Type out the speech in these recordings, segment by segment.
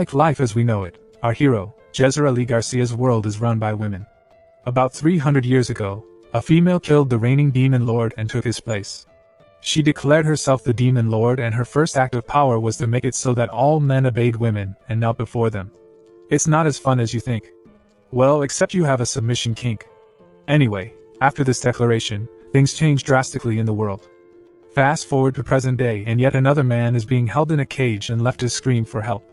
Like life as we know it, our hero, Jezra Ali Garcia's world is run by women. About 300 years ago, a female killed the reigning demon lord and took his place. She declared herself the demon lord, and her first act of power was to make it so that all men obeyed women and knelt before them. It's not as fun as you think. Well, except you have a submission kink. Anyway, after this declaration, things change drastically in the world. Fast forward to present day, and yet another man is being held in a cage and left to scream for help.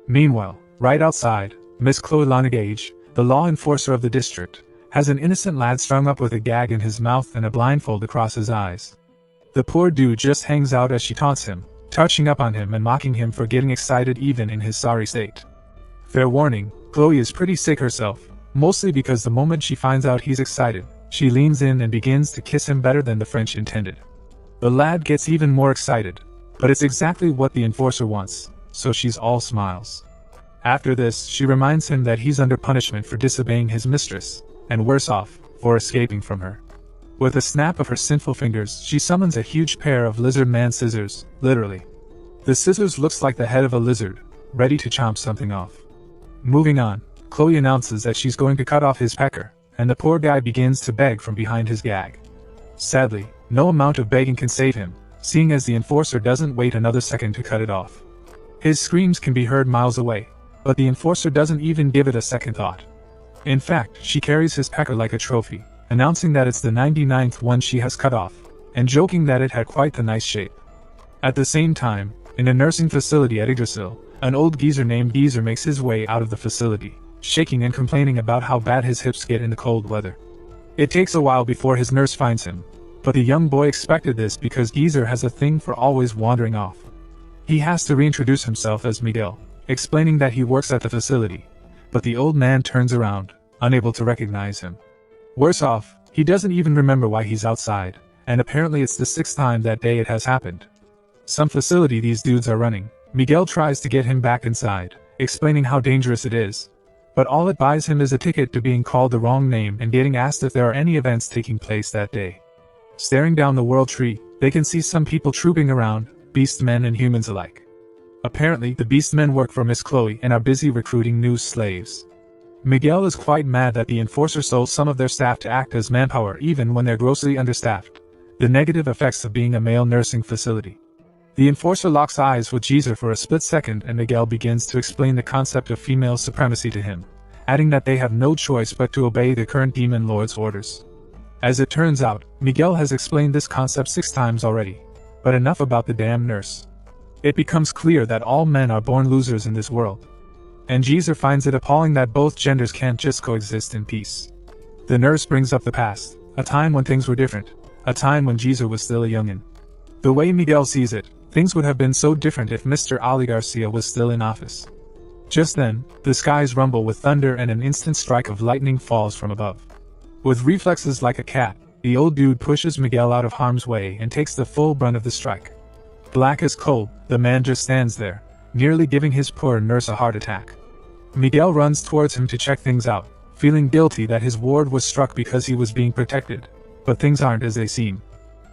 Meanwhile, right outside, Miss Chloe Lonegage, the law enforcer of the district, has an innocent lad strung up with a gag in his mouth and a blindfold across his eyes. The poor dude just hangs out as she taunts him, touching up on him and mocking him for getting excited even in his sorry state. Fair warning, Chloe is pretty sick herself, mostly because the moment she finds out he's excited, she leans in and begins to kiss him better than the French intended. The lad gets even more excited, but it's exactly what the enforcer wants, so she's all smiles. After this, she reminds him that he's under punishment for disobeying his mistress, and worse off, for escaping from her. With a snap of her sinful fingers, she summons a huge pair of lizard man scissors, literally. The scissors looks like the head of a lizard, ready to chomp something off. Moving on, Chloe announces that she's going to cut off his pecker, and the poor guy begins to beg from behind his gag. Sadly, no amount of begging can save him, seeing as the enforcer doesn't wait another second to cut it off. His screams can be heard miles away, but the enforcer doesn't even give it a second thought. In fact, she carries his pecker like a trophy, announcing that it's the 99th one she has cut off, and joking that it had quite the nice shape. At the same time, in a nursing facility at Yggdrasil, an old geezer named Geezer makes his way out of the facility, shaking and complaining about how bad his hips get in the cold weather. It takes a while before his nurse finds him, but the young boy expected this because Geezer has a thing for always wandering off. He has to reintroduce himself as Miguel, explaining that he works at the facility, but the old man turns around, unable to recognize him. Worse off, he doesn't even remember why he's outside, and apparently it's the 6th time that day it has happened. Some facility these dudes are running. Miguel tries to get him back inside, explaining how dangerous it is, but all it buys him is a ticket to being called the wrong name and getting asked if there are any events taking place that day. Staring down the world tree, they can see some people trooping around, beastmen and humans alike. Apparently, the beastmen work for Miss Chloe and are busy recruiting new slaves. Miguel is quite mad that the enforcer sold some of their staff to act as manpower even when they're grossly understaffed, the negative effects of being a male nursing facility. The enforcer locks eyes with Geezer for a split second, and Miguel begins to explain the concept of female supremacy to him, adding that they have no choice but to obey the current demon lord's orders. As it turns out, Miguel has explained this concept 6 times already, but enough about the damn nurse. It becomes clear that all men are born losers in this world, and Geezer finds it appalling that both genders can't just coexist in peace. The nurse brings up the past, a time when things were different, a time when Geezer was still a youngin'. The way Miguel sees it, things would have been so different if Mr. Ali Garcia was still in office. Just then, the skies rumble with thunder and an instant strike of lightning falls from above. With reflexes like a cat, the old dude pushes Miguel out of harm's way and takes the full brunt of the strike. Black as coal, the man just stands there, nearly giving his poor nurse a heart attack. Miguel runs towards him to check things out, feeling guilty that his ward was struck because he was being protected, but things aren't as they seem.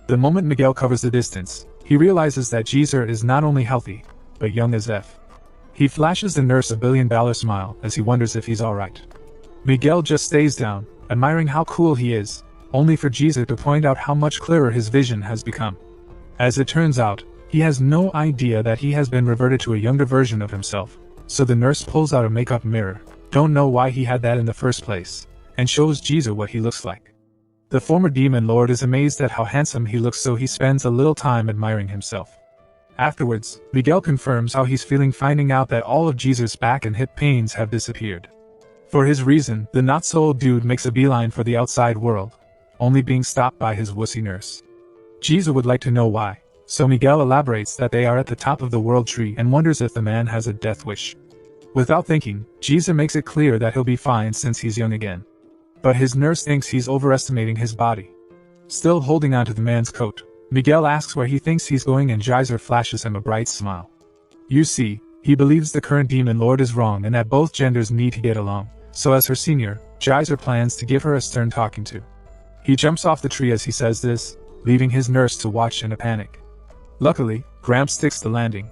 The moment Miguel covers the distance, he realizes that Geezer is not only healthy, but young as F. He flashes the nurse a $1 billion smile as he wonders if he's alright. Miguel just stays down, admiring how cool he is, only for Geezer to point out how much clearer his vision has become. As it turns out, he has no idea that he has been reverted to a younger version of himself, so the nurse pulls out a makeup mirror, don't know why he had that in the first place, and shows Geezer what he looks like. The former demon lord is amazed at how handsome he looks, so he spends a little time admiring himself. Afterwards, Miguel confirms how he's feeling, finding out that all of Geezer's back and hip pains have disappeared. For his reason, the not-so-old dude makes a beeline for the outside world, only being stopped by his wussy nurse. Geezer would like to know why, so Miguel elaborates that they are at the top of the world tree and wonders if the man has a death wish. Without thinking, Geezer makes it clear that he'll be fine since he's young again. But his nurse thinks he's overestimating his body. Still holding onto the man's coat, Miguel asks where he thinks he's going, and Geezer flashes him a bright smile. You see, he believes the current demon lord is wrong and that both genders need to get along, so as her senior, Geezer plans to give her a stern talking to. He jumps off the tree as he says this, leaving his nurse to watch in a panic. Luckily, Gramps sticks the landing.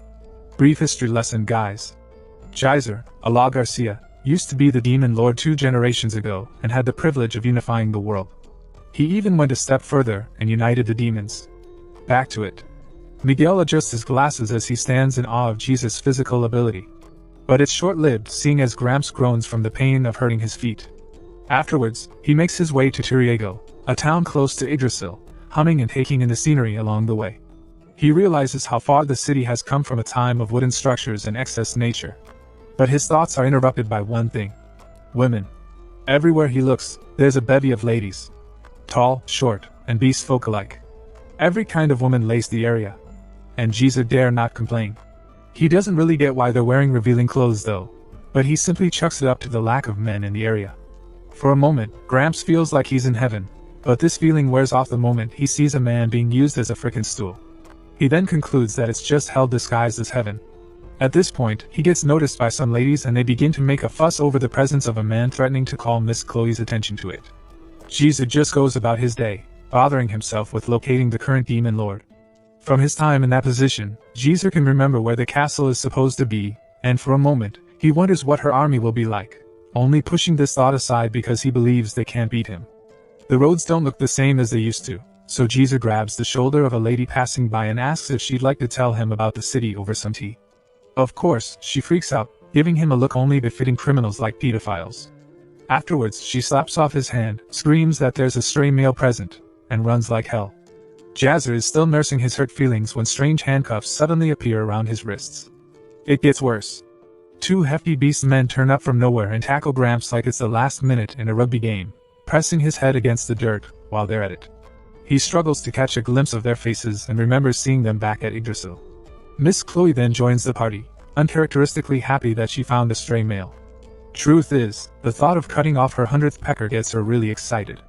Brief history lesson, guys. Jizer, Allah Garcia, used to be the Demon Lord 2 generations ago and had the privilege of unifying the world. He even went a step further and united the demons. Back to it. Miguel adjusts his glasses as he stands in awe of Jesus' physical ability. But it's short-lived, seeing as Gramps groans from the pain of hurting his feet. Afterwards, he makes his way to Turiego, a town close to Yggdrasil, humming and taking in the scenery along the way. He realizes how far the city has come from a time of wooden structures and excess nature. But his thoughts are interrupted by one thing. Women. Everywhere he looks, there's a bevy of ladies. Tall, short, and beast folk alike. Every kind of woman lace the area. And Jesus dare not complain. He doesn't really get why they're wearing revealing clothes though, but he simply chucks it up to the lack of men in the area. For a moment, Gramps feels like he's in heaven, but this feeling wears off the moment he sees a man being used as a frickin' stool. He then concludes that it's just hell disguised as heaven. At this point, he gets noticed by some ladies and they begin to make a fuss over the presence of a man threatening to call Miss Chloe's attention to it. Jesus just goes about his day, bothering himself with locating the current Demon Lord. From his time in that position, Jesus can remember where the castle is supposed to be, and for a moment, he wonders what her army will be like, only pushing this thought aside because he believes they can't beat him. The roads don't look the same as they used to, so Jesus grabs the shoulder of a lady passing by and asks if she'd like to tell him about the city over some tea. Of course, she freaks out, giving him a look only befitting criminals like pedophiles. Afterwards, she slaps off his hand, screams that there's a stray male present, and runs like hell. Jazzer is still nursing his hurt feelings when strange handcuffs suddenly appear around his wrists. It gets worse. Two hefty beast men turn up from nowhere and tackle Gramps like it's the last minute in a rugby game, pressing his head against the dirt while they're at it. He struggles to catch a glimpse of their faces and remembers seeing them back at Yggdrasil. Miss Chloe then joins the party, uncharacteristically happy that she found a stray male. Truth is, the thought of cutting off her 100th pecker gets her really excited.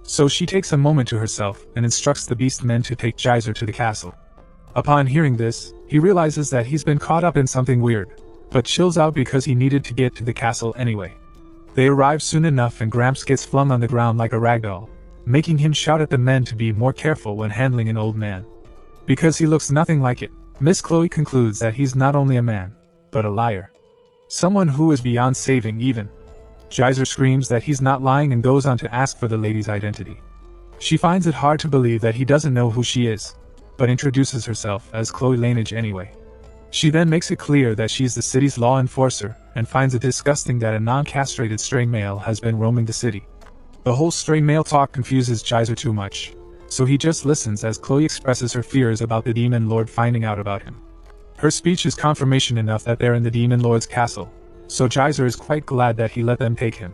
So she takes a moment to herself and instructs the beast men to take Jizer to the castle. Upon hearing this, he realizes that he's been caught up in something weird, but chills out because he needed to get to the castle anyway. They arrive soon enough and Gramps gets flung on the ground like a ragdoll, making him shout at the men to be more careful when handling an old man. Because he looks nothing like it, Miss Chloe concludes that he's not only a man, but a liar. Someone who is beyond saving even. Jizer screams that he's not lying and goes on to ask for the lady's identity. She finds it hard to believe that he doesn't know who she is, but introduces herself as Chloe Lanage anyway. She then makes it clear that she's the city's law enforcer, and finds it disgusting that a non-castrated stray male has been roaming the city. The whole stray male talk confuses Jizer too much, so he just listens as Chloe expresses her fears about the Demon Lord finding out about him. Her speech is confirmation enough that they're in the Demon Lord's castle, so Jizer is quite glad that he let them take him.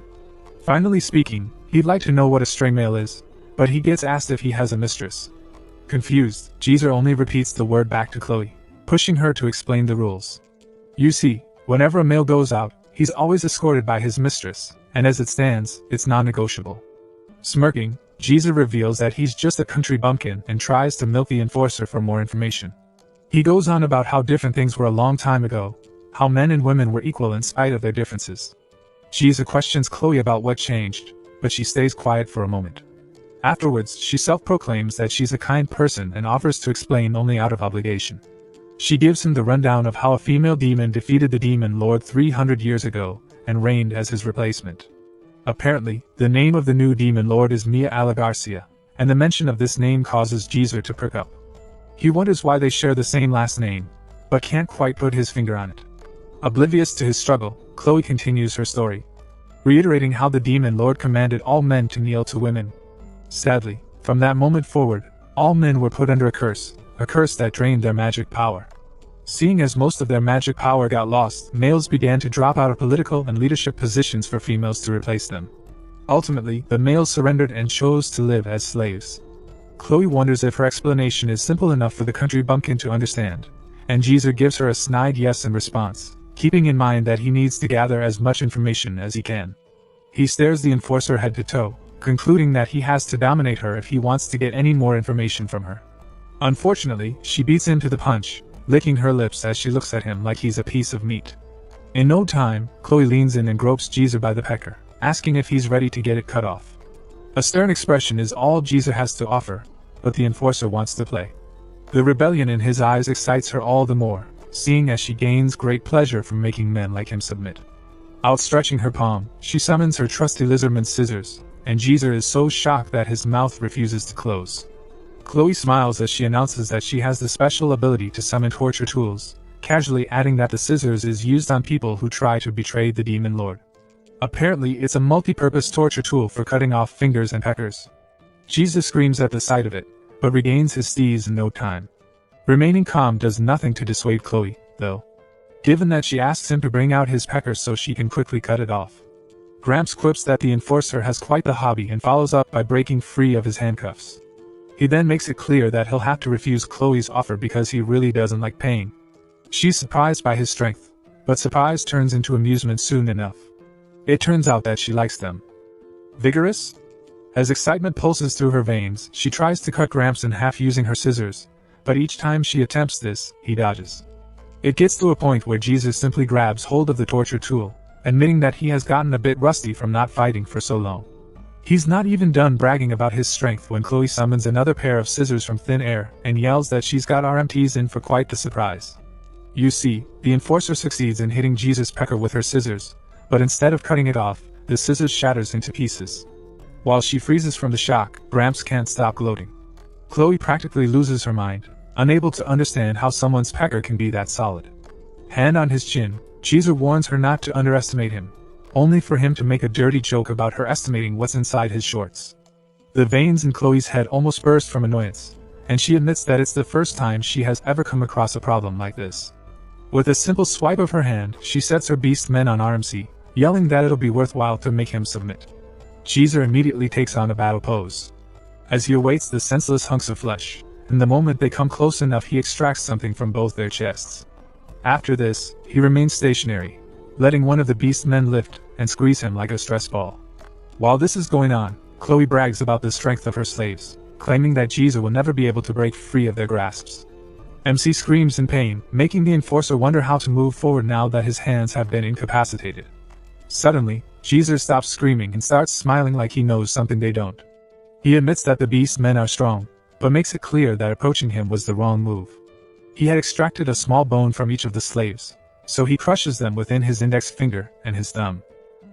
Finally speaking, he'd like to know what a stray male is, but he gets asked if he has a mistress. Confused, Jizer only repeats the word back to Chloe, pushing her to explain the rules. You see, whenever a male goes out, he's always escorted by his mistress, and as it stands, it's non-negotiable. Smirking, Jizer reveals that he's just a country bumpkin and tries to milk the enforcer for more information. He goes on about how different things were a long time ago, how men and women were equal in spite of their differences. Jizer questions Chloe about what changed, but she stays quiet for a moment. Afterwards, she self-proclaims that she's a kind person and offers to explain only out of obligation. She gives him the rundown of how a female demon defeated the Demon Lord 300 years ago and reigned as his replacement. Apparently, the name of the new Demon Lord is Mia Garcia, and the mention of this name causes Jizer to perk up. He wonders why they share the same last name, but can't quite put his finger on it. Oblivious to his struggle, Chloe continues her story, reiterating how the Demon Lord commanded all men to kneel to women. Sadly, from that moment forward, all men were put under a curse that drained their magic power. Seeing as most of their magic power got lost, males began to drop out of political and leadership positions for females to replace them. Ultimately, the males surrendered and chose to live as slaves. Chloe wonders if her explanation is simple enough for the country bumpkin to understand, and Jizer gives her a snide yes in response, keeping in mind that he needs to gather as much information as he can. He stares the enforcer head to toe, concluding that he has to dominate her if he wants to get any more information from her. Unfortunately, she beats him to the punch, licking her lips as she looks at him like he's a piece of meat. In no time, Chloe leans in and gropes Jizer by the pecker, asking if he's ready to get it cut off. A stern expression is all Jizer has to offer, but the enforcer wants to play. The rebellion in his eyes excites her all the more, seeing as she gains great pleasure from making men like him submit. Outstretching her palm, she summons her trusty lizardman scissors, and Jeezer is so shocked that his mouth refuses to close. Chloe smiles as she announces that she has the special ability to summon torture tools, casually adding that the scissors is used on people who try to betray the demon lord. Apparently it's a multi-purpose torture tool for cutting off fingers and peckers. Jeezer screams at the sight of it, but regains his steez in no time. Remaining calm does nothing to dissuade Chloe, though, given that she asks him to bring out his pecker so she can quickly cut it off. Gramps quips that the enforcer has quite the hobby and follows up by breaking free of his handcuffs. He then makes it clear that he'll have to refuse Chloe's offer because he really doesn't like pain. She's surprised by his strength, but surprise turns into amusement soon enough. It turns out that she likes them. Vigorous? As excitement pulses through her veins, she tries to cut Gramps in half using her scissors, but each time she attempts this, he dodges. It gets to a point where Jeezer simply grabs hold of the torture tool, admitting that he has gotten a bit rusty from not fighting for so long. He's not even done bragging about his strength when Chloe summons another pair of scissors from thin air and yells that she's got RMTs in for quite the surprise. You see, the enforcer succeeds in hitting Jeezer's pecker with her scissors, but instead of cutting it off, the scissors shatters into pieces. While she freezes from the shock, Gramps can't stop gloating. Chloe practically loses her mind, unable to understand how someone's pecker can be that solid. Hand on his chin, Jeezer warns her not to underestimate him, only for him to make a dirty joke about her estimating what's inside his shorts. The veins in Chloe's head almost burst from annoyance, and she admits that it's the first time she has ever come across a problem like this. With a simple swipe of her hand, she sets her beast men on RMC, yelling that it'll be worthwhile to make him submit. Jeezer immediately takes on a battle pose. As he awaits the senseless hunks of flesh, and the moment they come close enough he extracts something from both their chests. After this, he remains stationary, letting one of the beast men lift and squeeze him like a stress ball. While this is going on, Chloe brags about the strength of her slaves, claiming that Jeezer will never be able to break free of their grasps. MC screams in pain, making the enforcer wonder how to move forward now that his hands have been incapacitated. Suddenly, Jeezer stops screaming and starts smiling like he knows something they don't. He admits that the beast men are strong, but makes it clear that approaching him was the wrong move. He had extracted a small bone from each of the slaves, so he crushes them within his index finger and his thumb.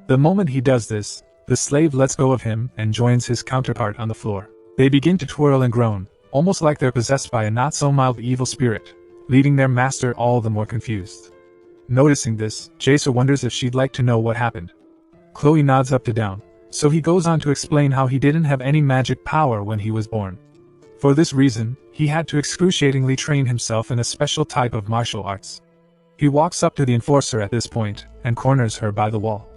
The moment he does this, the slave lets go of him and joins his counterpart on the floor. They begin to twirl and groan, almost like they're possessed by a not-so-mild evil spirit, leaving their master all the more confused. Noticing this, Jeezer wonders if she'd like to know what happened. Chloe nods up to down, so he goes on to explain how he didn't have any magic power when he was born. For this reason, he had to excruciatingly train himself in a special type of martial arts. He walks up to the enforcer at this point, and corners her by the wall.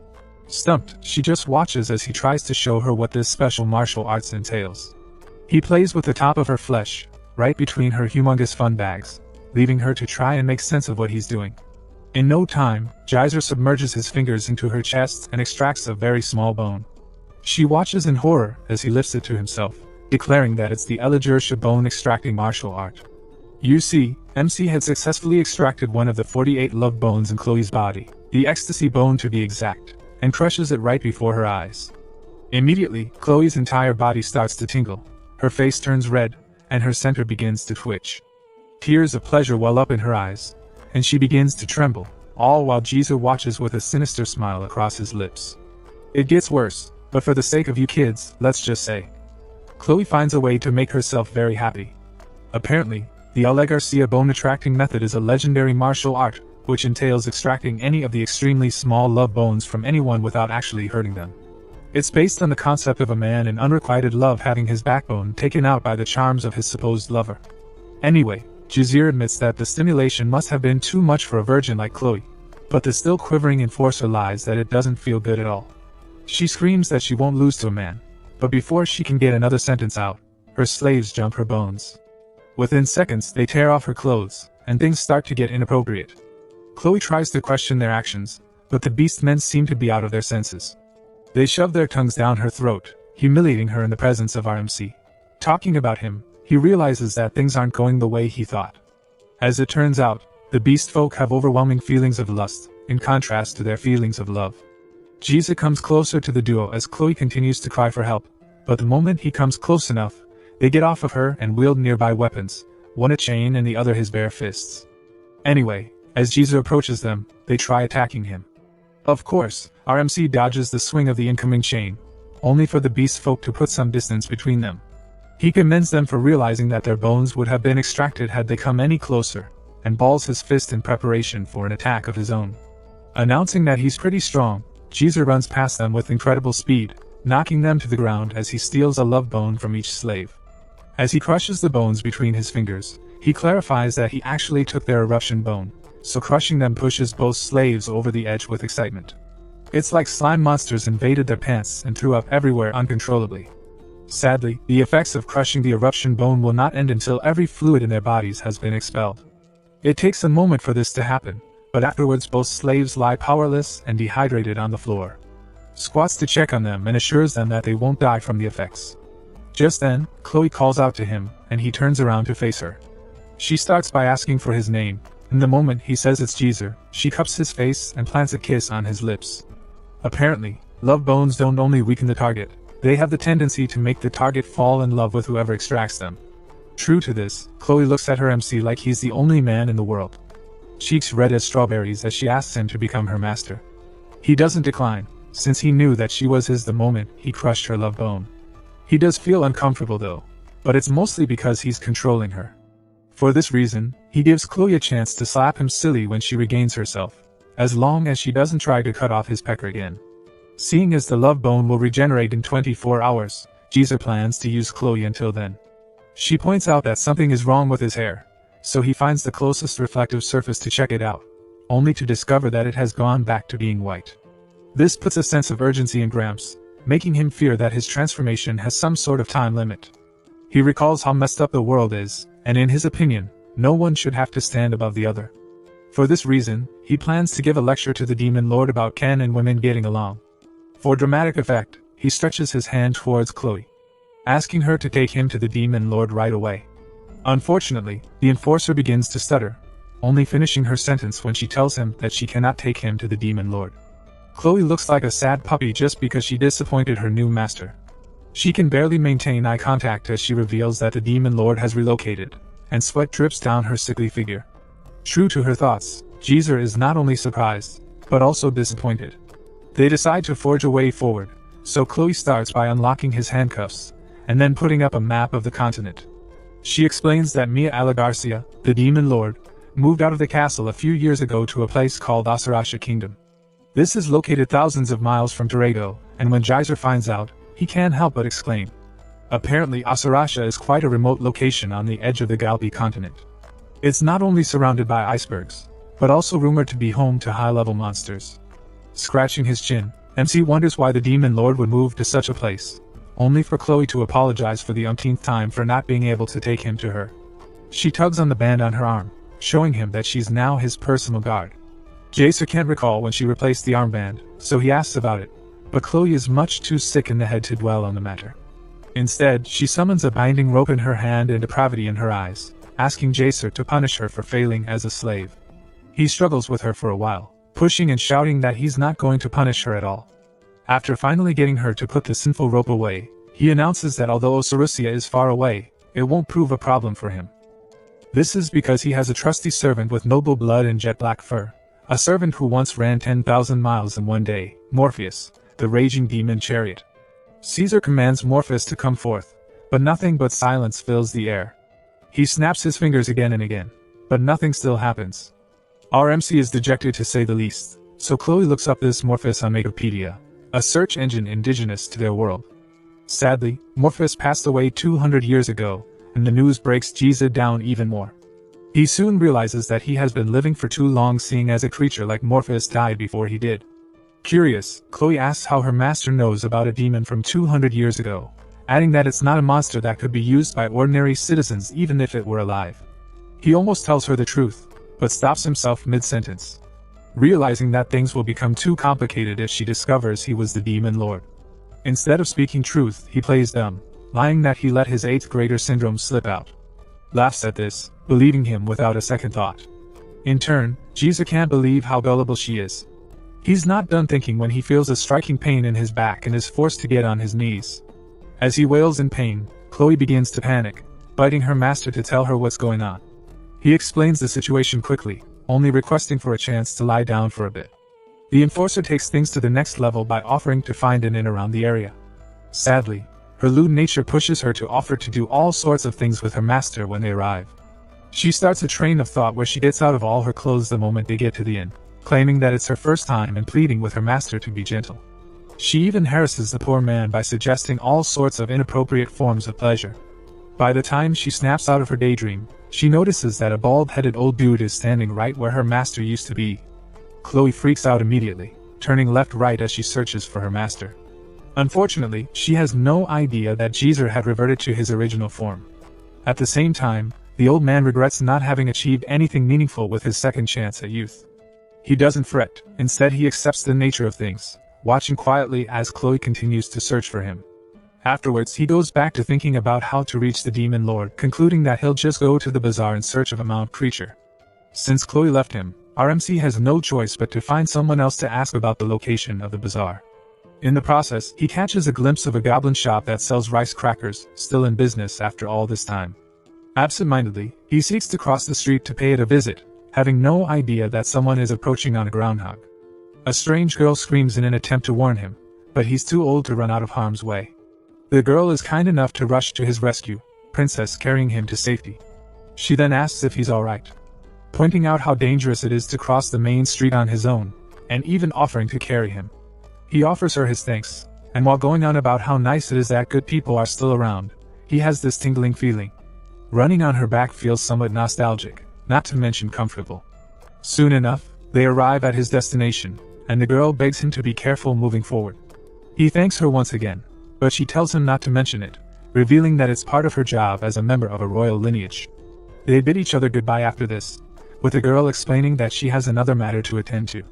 Stumped, she just watches as he tries to show her what this special martial arts entails. He plays with the top of her flesh, right between her humongous fun bags, leaving her to try and make sense of what he's doing. In no time, Jeezer submerges his fingers into her chest and extracts a very small bone. She watches in horror as he lifts it to himself, declaring that it's the Elijah bone extracting martial art. You see, MC had successfully extracted one of the 48 love bones in Chloe's body, the ecstasy bone to be exact, and crushes it right before her eyes. Immediately, Chloe's entire body starts to tingle, her face turns red, and her center begins to twitch. Tears of pleasure well up in her eyes, and she begins to tremble, all while Jeezer watches with a sinister smile across his lips. It gets worse, but for the sake of you kids, let's just say. Chloe finds a way to make herself very happy. Apparently, the Ale Garcia bone attracting method is a legendary martial art, which entails extracting any of the extremely small love bones from anyone without actually hurting them. It's based on the concept of a man in unrequited love having his backbone taken out by the charms of his supposed lover. Anyway, Jeezer admits that the stimulation must have been too much for a virgin like Chloe, but the still quivering enforcer lies that it doesn't feel good at all. She screams that she won't lose to a man, but before she can get another sentence out, her slaves jump her bones. Within seconds they tear off her clothes, and things start to get inappropriate. Chloe tries to question their actions, but the beast men seem to be out of their senses. They shove their tongues down her throat, humiliating her in the presence of RMC. Talking about him, he realizes that things aren't going the way he thought. As it turns out, the beast folk have overwhelming feelings of lust, in contrast to their feelings of love. Jeezer comes closer to the duo as Chloe continues to cry for help, but the moment he comes close enough, they get off of her and wield nearby weapons, one a chain and the other his bare fists. Anyway, as Jizu approaches them, they try attacking him. Of course, RMC dodges the swing of the incoming chain, only for the beast folk to put some distance between them. He commends them for realizing that their bones would have been extracted had they come any closer, and balls his fist in preparation for an attack of his own. Announcing that he's pretty strong, Jizu runs past them with incredible speed, knocking them to the ground as he steals a love bone from each slave. As he crushes the bones between his fingers, he clarifies that he actually took their eruption bone, so crushing them pushes both slaves over the edge with excitement. It's like slime monsters invaded their pants and threw up everywhere uncontrollably. Sadly, the effects of crushing the eruption bone will not end until every fluid in their bodies has been expelled. It takes a moment for this to happen, but afterwards both slaves lie powerless and dehydrated on the floor. Squats to check on them and assures them that they won't die from the effects. Just then, Chloe calls out to him, and he turns around to face her. She starts by asking for his name, and the moment he says it's Jizu, she cups his face and plants a kiss on his lips. Apparently, love bones don't only weaken the target, they have the tendency to make the target fall in love with whoever extracts them. True to this, Chloe looks at her MC like he's the only man in the world. Cheeks red as strawberries as she asks him to become her master. He doesn't decline, since he knew that she was his the moment he crushed her love bone. He does feel uncomfortable though, but it's mostly because he's controlling her. For this reason, he gives Chloe a chance to slap him silly when she regains herself, as long as she doesn't try to cut off his pecker again. Seeing as the love bone will regenerate in 24 hours, Jizu plans to use Chloe until then. She points out that something is wrong with his hair, so he finds the closest reflective surface to check it out, only to discover that it has gone back to being white. This puts a sense of urgency in Gramps, making him fear that his transformation has some sort of time limit. He recalls how messed up the world is, and in his opinion, no one should have to stand above the other. For this reason, he plans to give a lecture to the Demon Lord about Ken and women getting along. For dramatic effect, he stretches his hand towards Chloe, asking her to take him to the Demon Lord right away. Unfortunately, the enforcer begins to stutter, only finishing her sentence when she tells him that she cannot take him to the Demon Lord. Chloe looks like a sad puppy just because she disappointed her new master. She can barely maintain eye contact as she reveals that the Demon Lord has relocated, and sweat drips down her sickly figure. True to her thoughts, Jizu is not only surprised, but also disappointed. They decide to forge a way forward, so Chloe starts by unlocking his handcuffs, and then putting up a map of the continent. She explains that Mia Alagarcia, the Demon Lord, moved out of the castle a few years ago to a place called Asarasha Kingdom. This is located thousands of miles from Terego, and when Jizu finds out, he can't help but exclaim. Apparently Asarasha is quite a remote location on the edge of the Galpi continent. It's not only surrounded by icebergs, but also rumored to be home to high-level monsters. Scratching his chin, MC wonders why the Demon Lord would move to such a place, only for Chloe to apologize for the umpteenth time for not being able to take him to her. She tugs on the band on her arm, showing him that she's now his personal guard. Jizu can't recall when she replaced the armband, so he asks about it, but Chloe is much too sick in the head to dwell on the matter. Instead, she summons a binding rope in her hand and depravity in her eyes, asking Jizu to punish her for failing as a slave. He struggles with her for a while, pushing and shouting that he's not going to punish her at all. After finally getting her to put the sinful rope away, he announces that although Osarusia is far away, it won't prove a problem for him. This is because he has a trusty servant with noble blood and jet black fur, a servant who once ran 10,000 miles in one day, Morpheus, the raging demon chariot. Caesar commands Morpheus to come forth, but nothing but silence fills the air. He snaps his fingers again and again, but nothing still happens. Our MC is dejected to say the least, so Chloe looks up this Morpheus on Wikipedia, a search engine indigenous to their world. Sadly, Morpheus passed away 200 years ago, and the news breaks Jizu down even more. He soon realizes that he has been living for too long, seeing as a creature like Morpheus died before he did. Curious, Chloe asks how her master knows about a demon from 200 years ago, adding that it's not a monster that could be used by ordinary citizens even if it were alive. He almost tells her the truth, but stops himself mid-sentence, realizing that things will become too complicated if she discovers he was the Demon Lord. Instead of speaking truth, he plays dumb, lying that he let his 8th grader syndrome slip out. Laughs at this, believing him without a second thought. In turn, Jizu can't believe how gullible she is. He's not done thinking when he feels a striking pain in his back and is forced to get on his knees. As he wails in pain, Chloe begins to panic, biting her master to tell her what's going on. He explains the situation quickly, only requesting for a chance to lie down for a bit. The enforcer takes things to the next level by offering to find an inn around the area. Sadly, her lewd nature pushes her to offer to do all sorts of things with her master when they arrive. She starts a train of thought where she gets out of all her clothes the moment they get to the inn, claiming that it's her first time and pleading with her master to be gentle. She even harasses the poor man by suggesting all sorts of inappropriate forms of pleasure. By the time she snaps out of her daydream, she notices that a bald-headed old dude is standing right where her master used to be. Chloe freaks out immediately, turning left-right as she searches for her master. Unfortunately, she has no idea that Jeezer had reverted to his original form. At the same time, the old man regrets not having achieved anything meaningful with his second chance at youth. He doesn't fret, instead he accepts the nature of things, watching quietly as Chloe continues to search for him. Afterwards, he goes back to thinking about how to reach the Demon Lord, concluding that he'll just go to the bazaar in search of a mount creature. Since Chloe left him, RMC has no choice but to find someone else to ask about the location of the bazaar. In the process, he catches a glimpse of a goblin shop that sells rice crackers, still in business after all this time. Absent-mindedly, he seeks to cross the street to pay it a visit, having no idea that someone is approaching on a groundhog. A strange girl screams in an attempt to warn him, but he's too old to run out of harm's way. The girl is kind enough to rush to his rescue, Princess carrying him to safety. She then asks if he's alright, pointing out how dangerous it is to cross the main street on his own, and even offering to carry him. He offers her his thanks, and while going on about how nice it is that good people are still around, he has this tingling feeling. Running on her back feels somewhat nostalgic, not to mention comfortable. Soon enough, they arrive at his destination, and the girl begs him to be careful moving forward. He thanks her once again, but she tells him not to mention it, revealing that it's part of her job as a member of a royal lineage. They bid each other goodbye after this, with the girl explaining that she has another matter to attend to.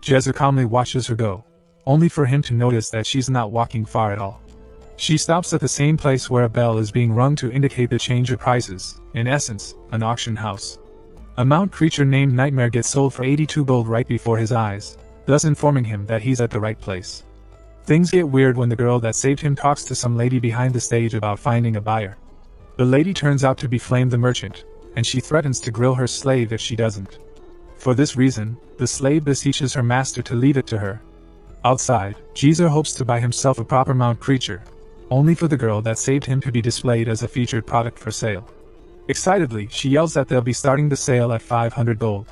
Jeezer calmly watches her go, only for him to notice that she's not walking far at all. She stops at the same place where a bell is being rung to indicate the change of prices, in essence, an auction house. A mount creature named Nightmare gets sold for 82 gold right before his eyes, thus informing him that he's at the right place. Things get weird when the girl that saved him talks to some lady behind the stage about finding a buyer. The lady turns out to be Flame the merchant, and she threatens to grill her slave if she doesn't. For this reason, the slave beseeches her master to leave it to her. Outside, Jeezer hopes to buy himself a proper mount creature, only for the girl that saved him to be displayed as a featured product for sale. Excitedly, she yells that they'll be starting the sale at 500 gold.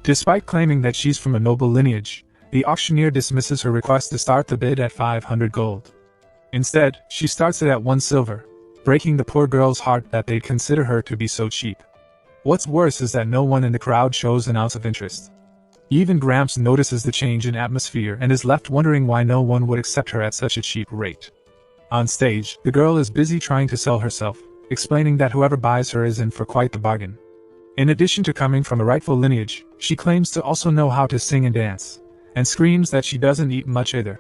Despite claiming that she's from a noble lineage, the auctioneer dismisses her request to start the bid at 500 gold. Instead, she starts it at 1 silver, breaking the poor girl's heart that they'd consider her to be so cheap. What's worse is that no one in the crowd shows an ounce of interest. Even Gramps notices the change in atmosphere and is left wondering why no one would accept her at such a cheap rate. On stage, the girl is busy trying to sell herself, explaining that whoever buys her is in for quite the bargain. In addition to coming from a rightful lineage, she claims to also know how to sing and dance, and screams that she doesn't eat much either.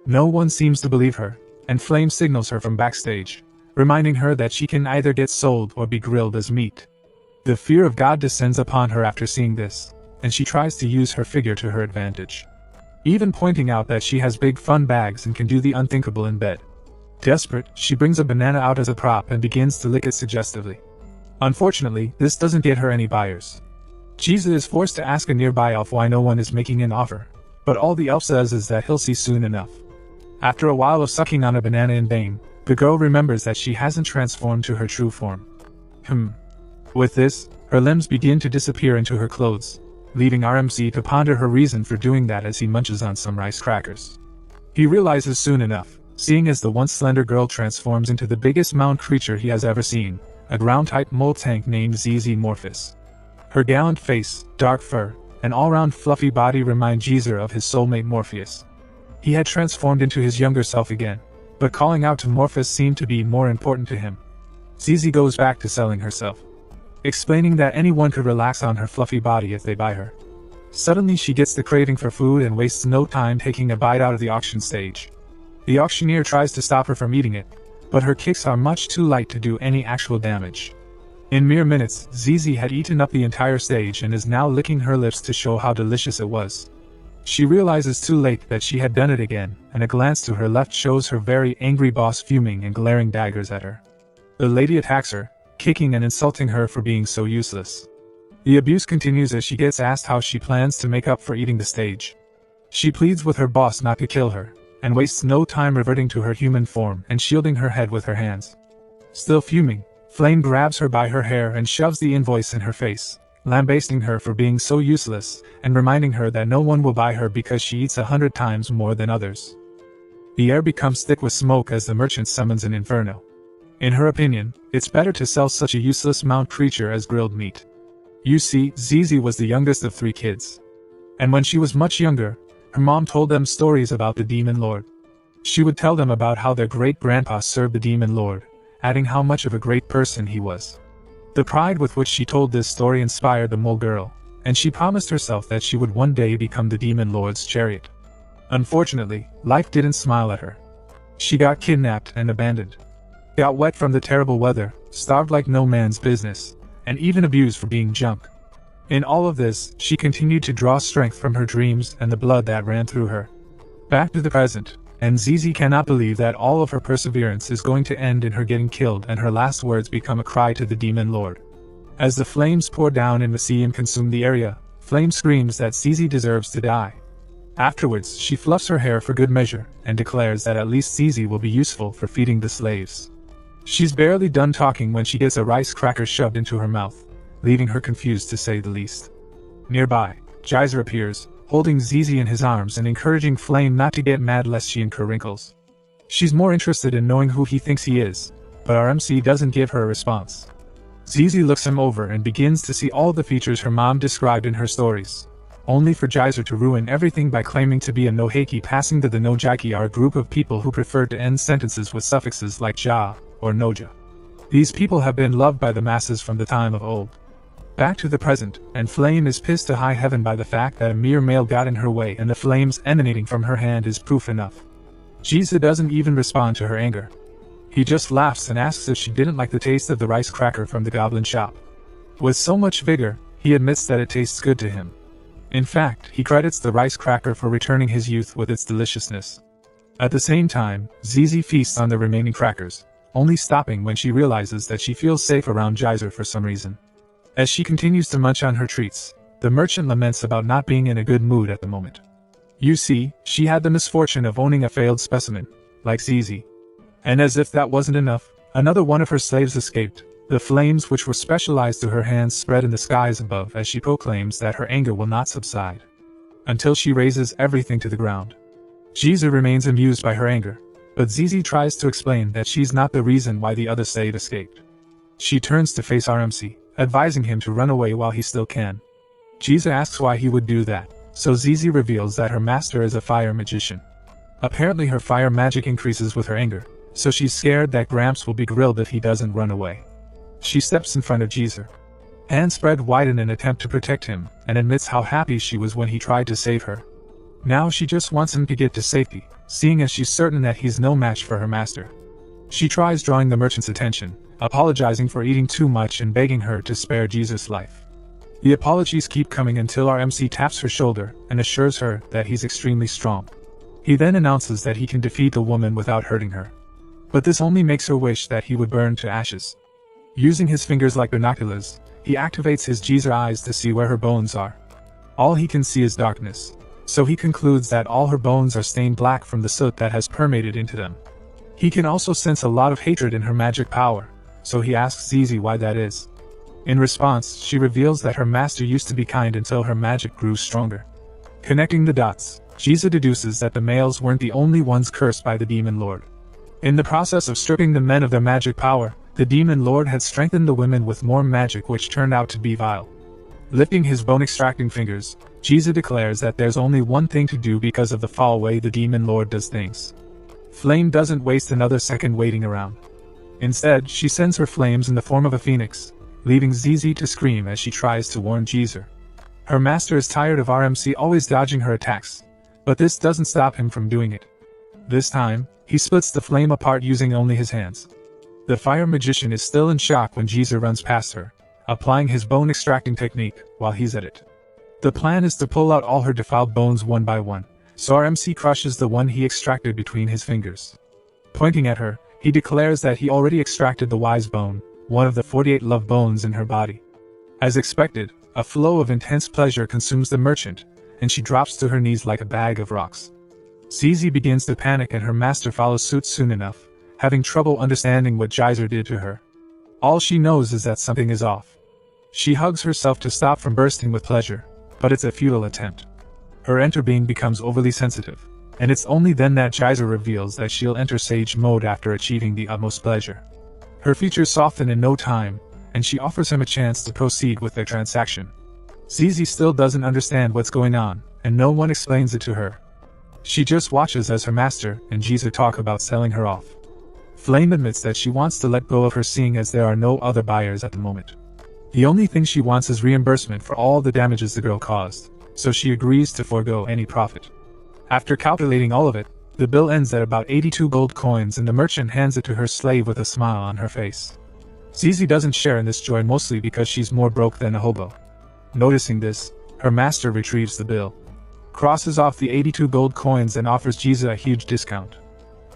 No one seems to believe her, and Flame signals her from backstage, reminding her that she can either get sold or be grilled as meat. The fear of God descends upon her after seeing this, and she tries to use her figure to her advantage, even pointing out that she has big fun bags and can do the unthinkable in bed. Desperate, she brings a banana out as a prop and begins to lick it suggestively. Unfortunately, this doesn't get her any buyers. Jeezer is forced to ask a nearby elf why no one is making an offer, but all the elf says is that he'll see soon enough. After a while of sucking on a banana in vain, the girl remembers that she hasn't transformed to her true form. With this, her limbs begin to disappear into her clothes, leaving RMC to ponder her reason for doing that as he munches on some rice crackers. He realizes soon enough, seeing as the once slender girl transforms into the biggest mount creature he has ever seen, a ground-type mole tank named ZZ Morphous. Her gallant face, dark fur, and all-round fluffy body remind Jeezer of his soulmate Morpheus. He had transformed into his younger self again, but calling out to Morphous seemed to be more important to him. ZZ goes back to selling herself, explaining that anyone could relax on her fluffy body if they buy her. Suddenly she gets the craving for food and wastes no time taking a bite out of the auction stage. The auctioneer tries to stop her from eating it, but her kicks are much too light to do any actual damage. In mere minutes, ZZ had eaten up the entire stage and is now licking her lips to show how delicious it was. She realizes too late that she had done it again, and a glance to her left shows her very angry boss fuming and glaring daggers at her. The lady attacks her, kicking and insulting her for being so useless. The abuse continues as she gets asked how she plans to make up for eating the stage. She pleads with her boss not to kill her, and wastes no time reverting to her human form and shielding her head with her hands. Still fuming, Flame grabs her by her hair and shoves the invoice in her face, lambasting her for being so useless, and reminding her that no one will buy her because she eats 100 times more than others. The air becomes thick with smoke as the merchant summons an inferno. In her opinion, it's better to sell such a useless mount creature as grilled meat. You see, Zizi was the youngest of 3 kids. And when she was much younger, her mom told them stories about the Demon Lord. She would tell them about how their great-grandpa served the Demon Lord, adding how much of a great person he was. The pride with which she told this story inspired the mole girl, and she promised herself that she would one day become the Demon Lord's chariot. Unfortunately, life didn't smile at her. She got kidnapped and abandoned. Got wet from the terrible weather, starved like no man's business, and even abused for being junk. In all of this, she continued to draw strength from her dreams and the blood that ran through her. Back to the present, and Zizi cannot believe that all of her perseverance is going to end in her getting killed, and her last words become a cry to the Demon Lord. As the flames pour down in the sea and consume the area, Flame screams that Zizi deserves to die. Afterwards, she fluffs her hair for good measure, and declares that at least Zizi will be useful for feeding the slaves. She's barely done talking when she gets a rice cracker shoved into her mouth, leaving her confused to say the least. Nearby, Geyser appears, holding Zizi in his arms and encouraging Flame not to get mad lest she incur wrinkles. She's more interested in knowing who he thinks he is, but our MC doesn't give her a response. Zizi looks him over and begins to see all the features her mom described in her stories, only for Geyser to ruin everything by claiming to be a Noheki, passing that the Nojiki are a group of people who prefer to end sentences with suffixes like ja or noja. These people have been loved by the masses from the time of old. Back to the present, and Flame is pissed to high heaven by the fact that a mere male got in her way, and the flames emanating from her hand is proof enough. Geyser doesn't even respond to her anger. He just laughs and asks if she didn't like the taste of the rice cracker from the goblin shop. With so much vigor, he admits that it tastes good to him. In fact, he credits the rice cracker for returning his youth with its deliciousness. At the same time, Zizi feasts on the remaining crackers, only stopping when she realizes that she feels safe around Geyser for some reason. As she continues to munch on her treats, the merchant laments about not being in a good mood at the moment. You see, she had the misfortune of owning a failed specimen, like Zizi. And as if that wasn't enough, another one of her slaves escaped. The flames which were specialized to her hands spread in the skies above as she proclaims that her anger will not subside until she razes everything to the ground. Geyser remains amused by her anger, but Zizi tries to explain that she's not the reason why the other slave escaped. She turns to face RMC, advising him to run away while he still can. Geyser asks why he would do that, so Zizi reveals that her master is a fire magician. Apparently her fire magic increases with her anger, so she's scared that Gramps will be grilled if he doesn't run away. She steps in front of Geyser, hands spread wide in an attempt to protect him, and admits how happy she was when he tried to save her. Now she just wants him to get to safety, seeing as she's certain that he's no match for her master. She tries drawing the merchant's attention, apologizing for eating too much and begging her to spare Geyser's life. The apologies keep coming until our MC taps her shoulder and assures her that he's extremely strong. He then announces that he can defeat the woman without hurting her. But this only makes her wish that he would burn to ashes. Using his fingers like binoculars, he activates his Geyser eyes to see where her bones are. All he can see is darkness, so he concludes that all her bones are stained black from the soot that has permeated into them. He can also sense a lot of hatred in her magic power, so he asks Zizi why that is. In response, she reveals that her master used to be kind until her magic grew stronger. Connecting the dots, Geyser deduces that the males weren't the only ones cursed by the Demon Lord. In the process of stripping the men of their magic power, the Demon Lord had strengthened the women with more magic, which turned out to be vile. Lifting his bone-extracting fingers, Geyser declares that there's only one thing to do because of the foul way the Demon Lord does things. Flame doesn't waste another second waiting around. Instead, she sends her flames in the form of a phoenix, leaving Zizi to scream as she tries to warn Geyser. Her master is tired of RMC always dodging her attacks, but this doesn't stop him from doing it. This time, he splits the flame apart using only his hands. The fire magician is still in shock when Geyser runs past her, applying his bone-extracting technique while he's at it. The plan is to pull out all her defiled bones one by one, so RMC crushes the one he extracted between his fingers. Pointing at her, he declares that he already extracted the wise bone, one of the 48 love bones in her body. As expected, A flow of intense pleasure consumes the merchant, and she drops to her knees like a bag of rocks. Zizi begins to panic and her master follows suit soon enough, having trouble understanding what Geyser did to her. All she knows is that something is off. She hugs herself to stop from bursting with pleasure, but it's a futile attempt. Her enter being becomes overly sensitive, and it's only then that Geyser reveals that she'll enter sage mode after achieving the utmost pleasure. Her features soften in no time, and she offers him a chance to proceed with their transaction. Zizi still doesn't understand what's going on, and no one explains it to her. She just watches as her master and Geyser talk about selling her off. Flame admits that she wants to let go of her seeing as there are no other buyers at the moment. The only thing she wants is reimbursement for all the damages the girl caused, so she agrees to forego any profit. After calculating all of it, the bill ends at about 82 gold coins and the merchant hands it to her slave with a smile on her face. Zizi doesn't share in this joy mostly because she's more broke than a hobo. Noticing this, her master retrieves the bill, crosses off the 82 gold coins and offers Geyser a huge discount.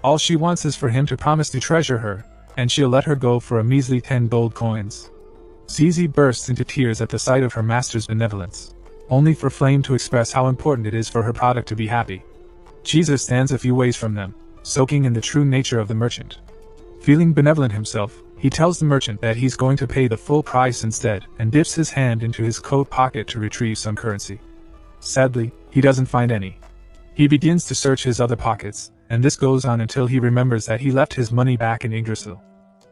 All she wants is for him to promise to treasure her, and she'll let her go for a measly 10 gold coins. Zizi bursts into tears at the sight of her master's benevolence, only for Flame to express how important it is for her product to be happy. Geyser stands a few ways from them, soaking in the true nature of the merchant. Feeling benevolent himself, he tells the merchant that he's going to pay the full price instead and dips his hand into his coat pocket to retrieve some currency. Sadly, he doesn't find any. He begins to search his other pockets, and this goes on until he remembers that he left his money back in Yggdrasil.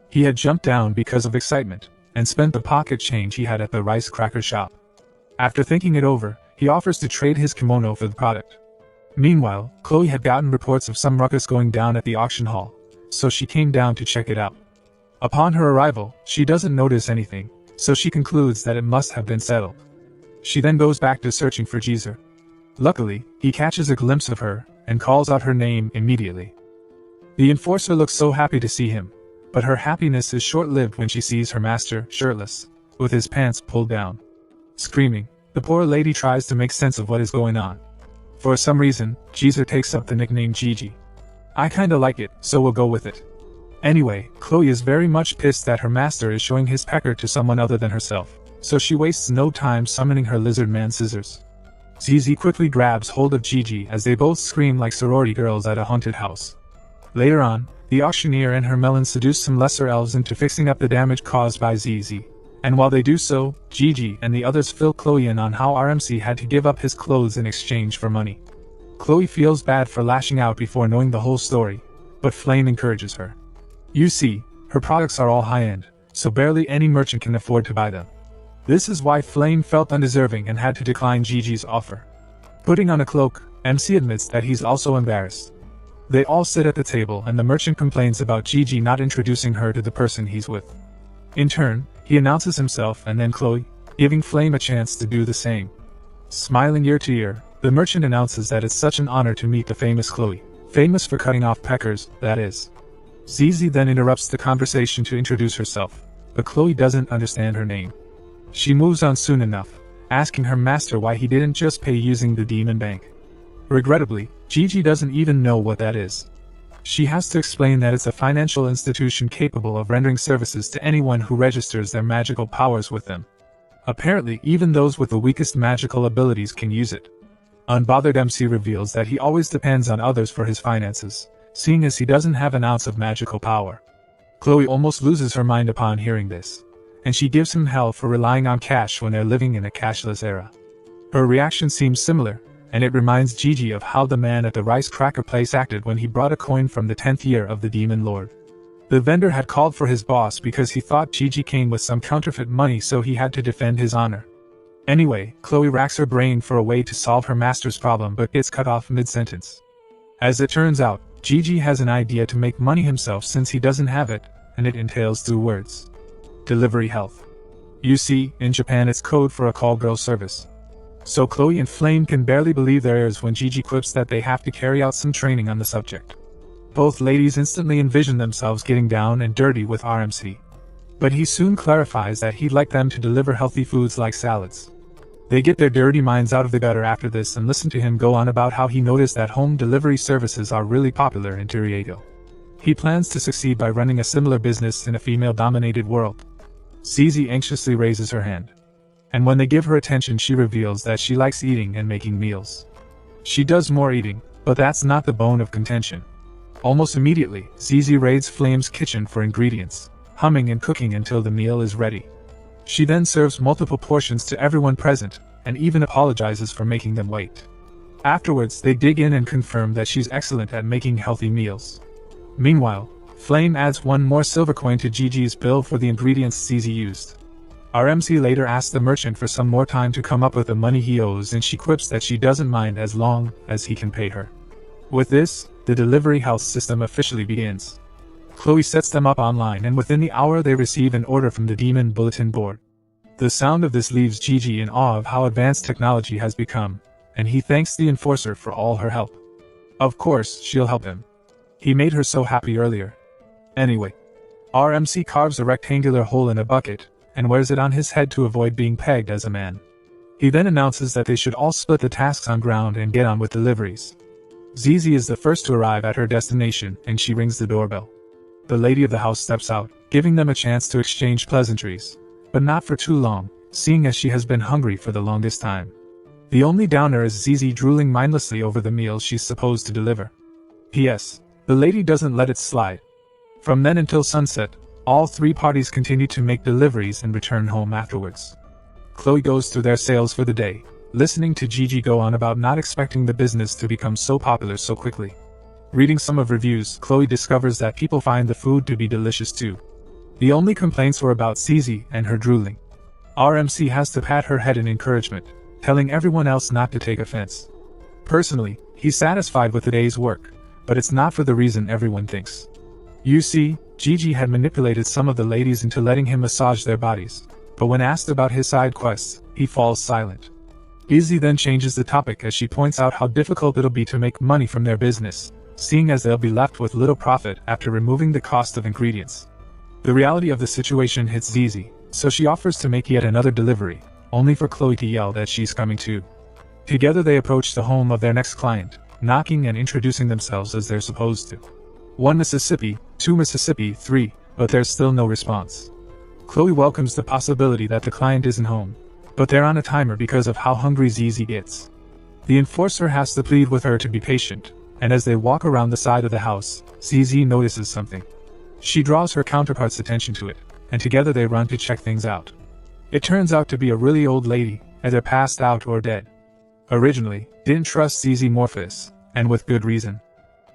He had jumped down because of excitement, and spent the pocket change he had at the rice cracker shop. After thinking it over, he offers to trade his kimono for the product. Meanwhile, Chloe had gotten reports of some ruckus going down at the auction hall, so she came down to check it out. Upon her arrival, she doesn't notice anything, so she concludes that it must have been settled. She then goes back to searching for Geyser. Luckily, he catches a glimpse of her, and calls out her name immediately. The enforcer looks so happy to see him, but her happiness is short-lived when she sees her master, shirtless, with his pants pulled down. Screaming, the poor lady tries to make sense of what is going on. For some reason, Geyser takes up the nickname Gigi. I kinda like it, so we'll go with it. Anyway, Chloe is very much pissed that her master is showing his pecker to someone other than herself, so she wastes no time summoning her lizard man scissors. Zizi quickly grabs hold of Gigi as they both scream like sorority girls at a haunted house. Later on, the auctioneer and her melon seduce some lesser elves into fixing up the damage caused by Zizi, and while they do so, Gigi and the others fill Chloe in on how RMC had to give up his clothes in exchange for money. Chloe feels bad for lashing out before knowing the whole story, but Flame encourages her. You see, her products are all high-end, so barely any merchant can afford to buy them. This is why Flame felt undeserving and had to decline Gigi's offer. Putting on a cloak, MC admits that he's also embarrassed. They all sit at the table and the merchant complains about Gigi not introducing her to the person he's with. In turn, he announces himself and then Chloe, giving Flame a chance to do the same. Smiling ear to ear, the merchant announces that it's such an honor to meet the famous Chloe, famous for cutting off peckers, that is. Zizi then interrupts the conversation to introduce herself, but Chloe doesn't understand her name. She moves on soon enough, asking her master why he didn't just pay using the demon bank. Regrettably, Gigi doesn't even know what that is. She has to explain that it's a financial institution capable of rendering services to anyone who registers their magical powers with them. Apparently, even those with the weakest magical abilities can use it. Unbothered MC reveals that he always depends on others for his finances, seeing as he doesn't have an ounce of magical power. Chloe almost loses her mind upon hearing this, and she gives him hell for relying on cash when they're living in a cashless era. Her reaction seems similar, and it reminds Gigi of how the man at the rice cracker place acted when he brought a coin from the 10th year of the Demon Lord. The vendor had called for his boss because he thought Gigi came with some counterfeit money, so he had to defend his honor. Anyway, Chloe racks her brain for a way to solve her master's problem but gets cut off mid-sentence. As it turns out, Gigi has an idea to make money himself since he doesn't have it, and it entails 2 words. Delivery health. You see, in Japan it's code for a call girl service. So Chloe and Flame can barely believe their ears when Gigi quips that they have to carry out some training on the subject. Both ladies instantly envision themselves getting down and dirty with RMC. But he soon clarifies that he'd like them to deliver healthy foods like salads. They get their dirty minds out of the gutter after this and listen to him go on about how he noticed that home delivery services are really popular in Turiago. He plans to succeed by running a similar business in a female-dominated world. Zizi anxiously raises her hand. and when they give her attention she reveals that she likes eating and making meals. She does more eating, but that's not the bone of contention. Almost immediately, Zizi raids Flame's kitchen for ingredients, humming and cooking until the meal is ready. She then serves multiple portions to everyone present, and even apologizes for making them wait. Afterwards, they dig in and confirm that she's excellent at making healthy meals. Meanwhile, Flame adds one more silver coin to Gigi's bill for the ingredients Zizi used. Our MC later asks the merchant for some more time to come up with the money he owes, and she quips that she doesn't mind as long as he can pay her. With this, the delivery house system officially begins. Chloe sets them up online, and within the hour they receive an order from the demon bulletin board. The sound of this leaves Gigi in awe of how advanced technology has become, and he thanks the enforcer for all her help. Of course, she'll help him. He made her so happy earlier. Anyway, our MC carves a rectangular hole in a bucket, and wears it on his head to avoid being pegged as a man. He then announces that they should all split the tasks on ground and get on with deliveries. Zizi is the first to arrive at her destination, and she rings the doorbell. The lady of the house steps out, giving them a chance to exchange pleasantries, but not for too long, seeing as she has been hungry for the longest time. The only downer is Zizi drooling mindlessly over the meal she's supposed to deliver. P.S. The lady doesn't let it slide. From then until sunset, all three parties continue to make deliveries and return home afterwards. Chloe goes through their sales for the day, listening to Gigi go on about not expecting the business to become so popular so quickly. Reading some of reviews, Chloe discovers that people find the food to be delicious too. The only complaints were about Zizi and her drooling. RMC has to pat her head in encouragement, telling everyone else not to take offense. Personally, he's satisfied with the day's work, but it's not for the reason everyone thinks. You see, Gigi had manipulated some of the ladies into letting him massage their bodies, but when asked about his side quests, he falls silent. Izzy then changes the topic as she points out how difficult it'll be to make money from their business, seeing as they'll be left with little profit after removing the cost of ingredients. The reality of the situation hits Zizi, so she offers to make yet another delivery, only for Chloe to yell that she's coming too. Together they approach the home of their next client, knocking and introducing themselves as they're supposed to. 1 Mississippi, 2 Mississippi, 3, but there's still no response. Chloe welcomes the possibility that the client isn't home, but they're on a timer because of how hungry Zizi gets. The enforcer has to plead with her to be patient, and as they walk around the side of the house, Zizi notices something. She draws her counterpart's attention to it, and together they run to check things out. It turns out to be a really old lady, either passed out or dead. Originally, didn't trust Zizi Morphus, and with good reason.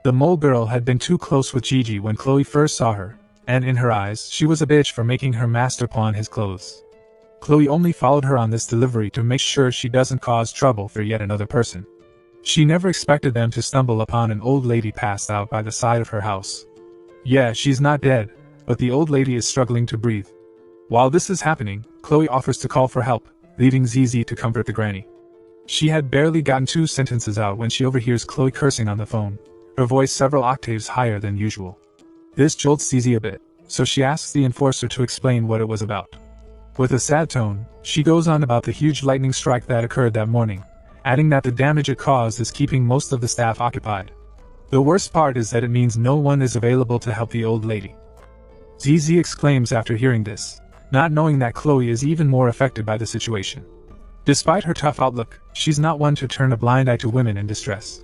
The mole girl had been too close with Gigi when Chloe first saw her, and in her eyes, she was a bitch for making her master pawn his clothes. Chloe only followed her on this delivery to make sure she doesn't cause trouble for yet another person. She never expected them to stumble upon an old lady passed out by the side of her house. Yeah, she's not dead, but the old lady is struggling to breathe. While this is happening, Chloe offers to call for help, leaving Zizi to comfort the granny. She had barely gotten 2 sentences out when she overhears Chloe cursing on the phone, her voice several octaves higher than usual. This jolts Zizi a bit, so she asks the enforcer to explain what it was about. With a sad tone, she goes on about the huge lightning strike that occurred that morning, adding that the damage it caused is keeping most of the staff occupied. The worst part is that it means no one is available to help the old lady. Zizi exclaims after hearing this, not knowing that Chloe is even more affected by the situation. Despite her tough outlook, she's not one to turn a blind eye to women in distress.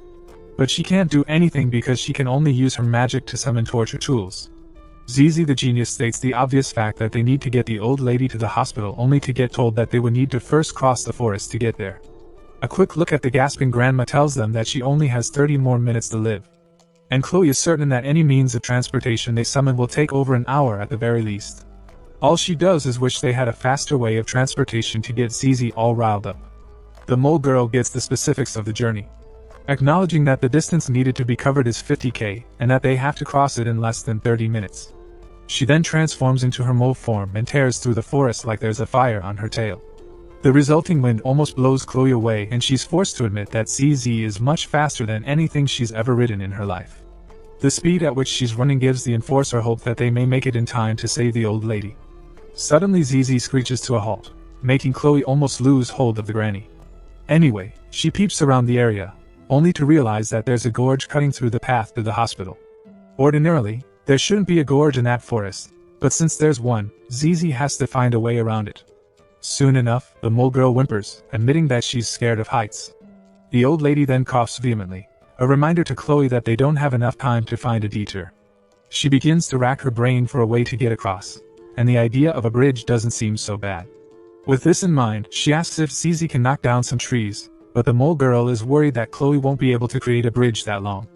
But she can't do anything because she can only use her magic to summon torture tools. Zizi the genius states the obvious fact that they need to get the old lady to the hospital only to get told that they would need to first cross the forest to get there. A quick look at the gasping grandma tells them that she only has 30 more minutes to live. And Chloe is certain that any means of transportation they summon will take over an hour at the very least. All she does is wish they had a faster way of transportation to get Zizi all riled up. The mole girl gets the specifics of the journey, acknowledging that the distance needed to be covered is 50k, and that they have to cross it in less than 30 minutes. She then transforms into her mole form and tears through the forest like there's a fire on her tail. The resulting wind almost blows Chloe away, and she's forced to admit that Zizi is much faster than anything she's ever ridden in her life. The speed at which she's running gives the enforcer hope that they may make it in time to save the old lady. Suddenly Zizi screeches to a halt, making Chloe almost lose hold of the granny. Anyway, she peeps around the area, only to realize that there's a gorge cutting through the path to the hospital. Ordinarily, there shouldn't be a gorge in that forest, but since there's one, Zizi has to find a way around it. Soon enough, the mole girl whimpers, admitting that she's scared of heights. The old lady then coughs vehemently, a reminder to Chloe that they don't have enough time to find a detour. She begins to rack her brain for a way to get across, and the idea of a bridge doesn't seem so bad. With this in mind, she asks if Zizi can knock down some trees, but the mole girl is worried that Chloe won't be able to create a bridge that long.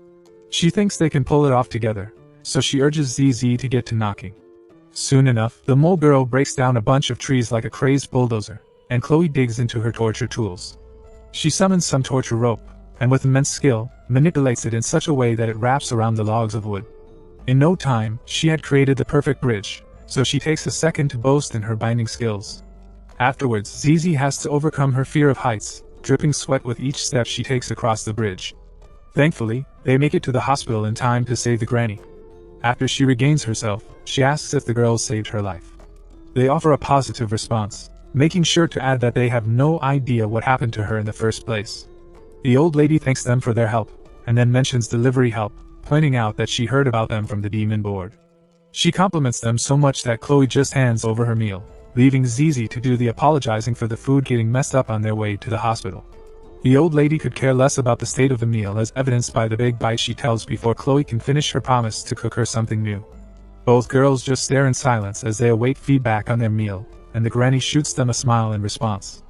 She thinks they can pull it off together, so she urges Zizi to get to knocking. Soon enough, the mole girl breaks down a bunch of trees like a crazed bulldozer, and Chloe digs into her torture tools. She summons some torture rope, and with immense skill, manipulates it in such a way that it wraps around the logs of wood. In no time, she had created the perfect bridge, so she takes a second to boast in her binding skills. Afterwards, Zizi has to overcome her fear of heights, dripping sweat with each step she takes across the bridge. Thankfully, they make it to the hospital in time to save the granny. After she regains herself, she asks if the girls saved her life. They offer a positive response, making sure to add that they have no idea what happened to her in the first place. The old lady thanks them for their help, and then mentions delivery help, pointing out that she heard about them from the demon board. She compliments them so much that Chloe just hands over her meal, leaving Zizi to do the apologizing for the food getting messed up on their way to the hospital. The old lady could care less about the state of the meal as evidenced by the big bite she tells before Chloe can finish her promise to cook her something new. Both girls just stare in silence as they await feedback on their meal, and the granny shoots them a smile in response.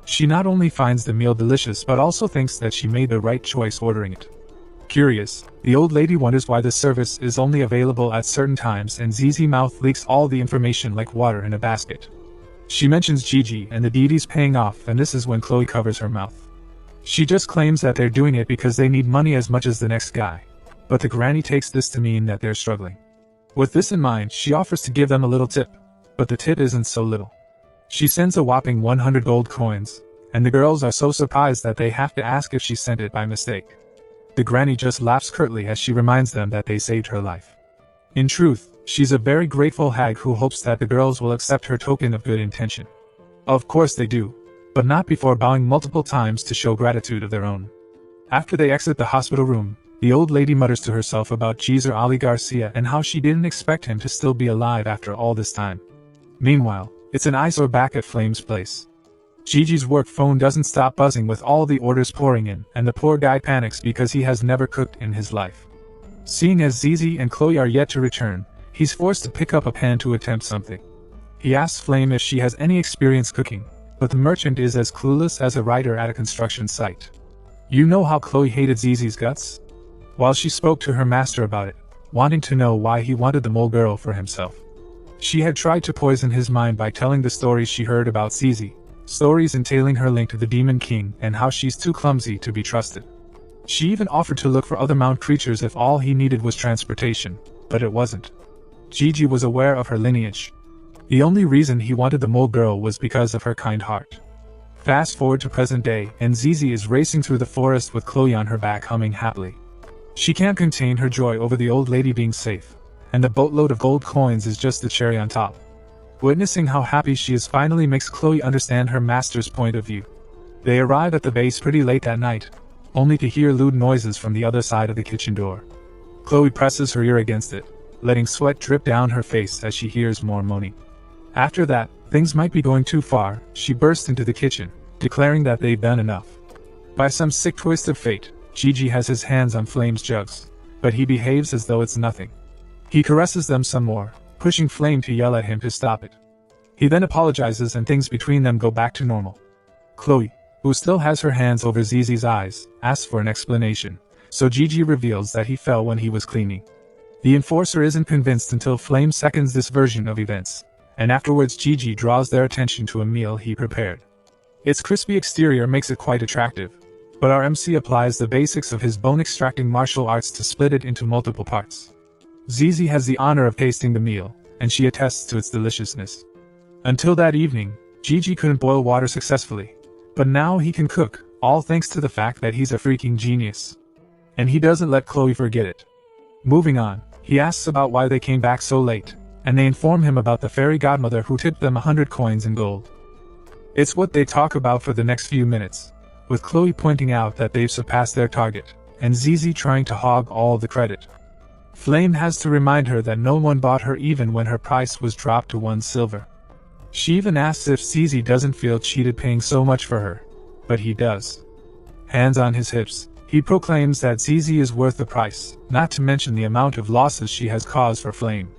She not only finds the meal delicious but also thinks that she made the right choice ordering it. Curious, the old lady wonders why the service is only available at certain times, and Zizi mouth leaks all the information like water in a basket. She mentions Gigi and the deities paying off, and this is when Chloe covers her mouth. She just claims that they're doing it because they need money as much as the next guy, but the granny takes this to mean that they're struggling. With this in mind, she offers to give them a little tip, but the tip isn't so little. She sends a whopping 100 gold coins, and the girls are so surprised that they have to ask if she sent it by mistake. The granny just laughs curtly as she reminds them that they saved her life. In truth, she's a very grateful hag who hopes that the girls will accept her token of good intention. Of course they do, but not before bowing multiple times to show gratitude of their own. After they exit the hospital room, the old lady mutters to herself about Geezer Ali Garcia and how she didn't expect him to still be alive after all this time. Meanwhile, it's an eyesore back at Flame's place. Gigi's work phone doesn't stop buzzing with all the orders pouring in, and the poor guy panics because he has never cooked in his life. Seeing as Zizi and Chloe are yet to return, he's forced to pick up a pan to attempt something. He asks Flame if she has any experience cooking, but the merchant is as clueless as a writer at a construction site. You know how Chloe hated Zizi's guts? While she spoke to her master about it, wanting to know why he wanted the mole girl for himself. She had tried to poison his mind by telling the stories she heard about Zizi, stories entailing her link to the Demon King and how she's too clumsy to be trusted. She even offered to look for other mound creatures if all he needed was transportation, but it wasn't. Gigi was aware of her lineage. The only reason he wanted the mole girl was because of her kind heart. Fast forward to present day, and Zizi is racing through the forest with Chloe on her back humming happily. She can't contain her joy over the old lady being safe, and the boatload of gold coins is just the cherry on top. Witnessing how happy she is finally makes Chloe understand her master's point of view. They arrive at the base pretty late that night, only to hear lewd noises from the other side of the kitchen door. Chloe presses her ear against it, letting sweat drip down her face as she hears more moaning. After that, things might be going too far, she bursts into the kitchen, declaring that they've done enough. By some sick twist of fate, Gigi has his hands on Flame's jugs, but he behaves as though it's nothing. He caresses them some more, pushing Flame to yell at him to stop it. He then apologizes and things between them go back to normal. Chloe, who still has her hands over Zizi's eyes, asks for an explanation, so Gigi reveals that he fell when he was cleaning. The enforcer isn't convinced until Flame seconds this version of events, and afterwards Gigi draws their attention to a meal he prepared. Its crispy exterior makes it quite attractive, but our MC applies the basics of his bone-extracting martial arts to split it into multiple parts. Zizi has the honor of tasting the meal, and she attests to its deliciousness. Until that evening, Gigi couldn't boil water successfully, but now he can cook, all thanks to the fact that he's a freaking genius. And he doesn't let Chloe forget it. Moving on, he asks about why they came back so late, and they inform him about the fairy godmother who tipped them 100 coins in gold. It's what they talk about for the next few minutes, with Chloe pointing out that they've surpassed their target, and Zizi trying to hog all the credit. Flame has to remind her that no one bought her even when her price was dropped to 1 silver. She even asks if CZ doesn't feel cheated paying so much for her, but he does. Hands on his hips, he proclaims that ZZ is worth the price, not to mention the amount of losses she has caused for Flame.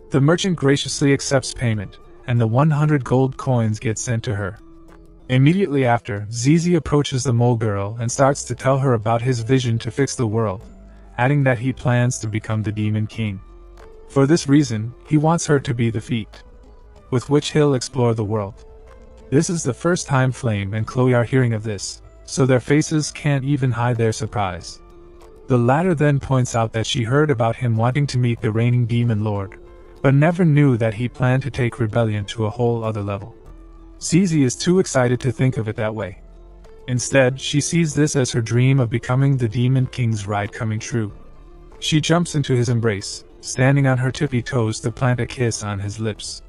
The merchant graciously accepts payment, and the 100 gold coins get sent to her. Immediately after, ZZ approaches the mole girl and starts to tell her about his vision to fix the world, adding that he plans to become the Demon King. For this reason, he wants her to be the feet with which he'll explore the world. This is the first time Flame and Chloe are hearing of this, so their faces can't even hide their surprise. The latter then points out that she heard about him wanting to meet the reigning demon lord, but never knew that he planned to take rebellion to a whole other level. ZZ is too excited to think of it that way. Instead, she sees this as her dream of becoming the Demon King's ride coming true. She jumps into his embrace, standing on her tippy toes to plant a kiss on his lips.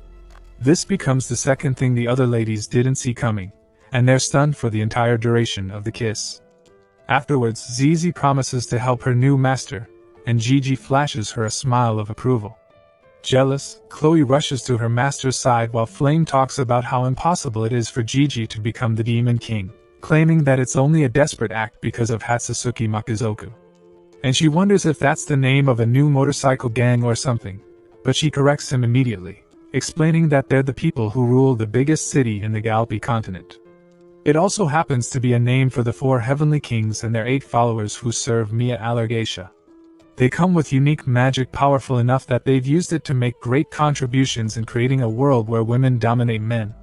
This becomes the second thing the other ladies didn't see coming, and they're stunned for the entire duration of the kiss. Afterwards, ZZ promises to help her new master, and Gigi flashes her a smile of approval. Jealous, Chloe rushes to her master's side while Flame talks about how impossible it is for Gigi to become the Demon King, claiming that it's only a desperate act because of Hatsutsuki Makizoku. And she wonders if that's the name of a new motorcycle gang or something, but she corrects him immediately, explaining that they're the people who rule the biggest city in the Galpi continent. It also happens to be a name for the 4 heavenly kings and their 8 followers who serve Mia Allergatia. They come with unique magic powerful enough that they've used it to make great contributions in creating a world where women dominate men.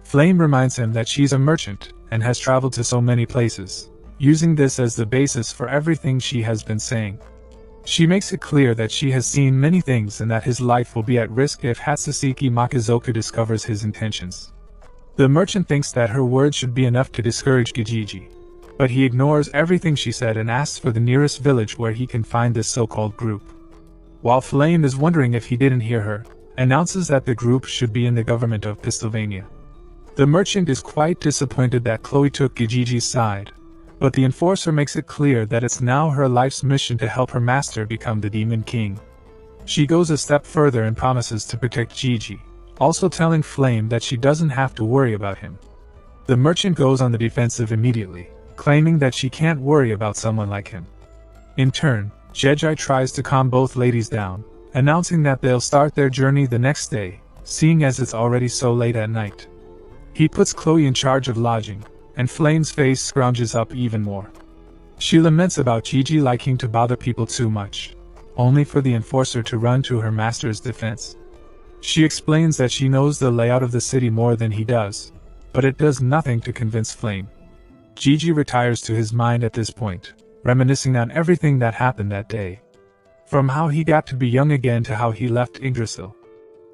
Flame reminds him that she's a merchant, and has traveled to so many places, using this as the basis for everything she has been saying. She makes it clear that she has seen many things and that his life will be at risk if Hatsutsuki Makizoku discovers his intentions. The merchant thinks that her words should be enough to discourage Gigi, but he ignores everything she said and asks for the nearest village where he can find this so-called group. While Flame is wondering if he didn't hear her, announces that the group should be in the government of Pistovania. The merchant is quite disappointed that Chloe took Gigi's side, but the enforcer makes it clear that it's now her life's mission to help her master become the Demon King. She goes a step further and promises to protect Gigi, also telling Flame that she doesn't have to worry about him. The merchant goes on the defensive immediately, claiming that she can't worry about someone like him. In turn, Jeji tries to calm both ladies down, announcing that they'll start their journey the next day, seeing as it's already so late at night. He puts Chloe in charge of lodging, and Flame's face scrounges up even more. She laments about Gigi liking to bother people too much, only for the enforcer to run to her master's defense. She explains that she knows the layout of the city more than he does, but it does nothing to convince Flame. Gigi retires to his mind at this point, reminiscing on everything that happened that day. From how he got to be young again to how he left Yggdrasil.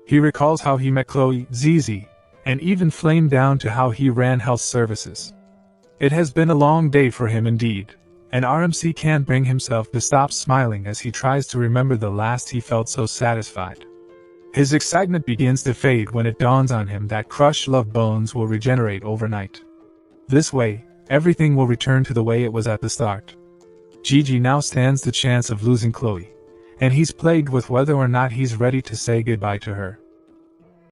He recalls how he met Chloe, ZZ, and even Flame down to how he ran health services. It has been a long day for him indeed, and RMC can't bring himself to stop smiling as he tries to remember the last he felt so satisfied. His excitement begins to fade when it dawns on him that crushed love bones will regenerate overnight. This way, everything will return to the way it was at the start. Gigi now stands the chance of losing Chloe, and he's plagued with whether or not he's ready to say goodbye to her.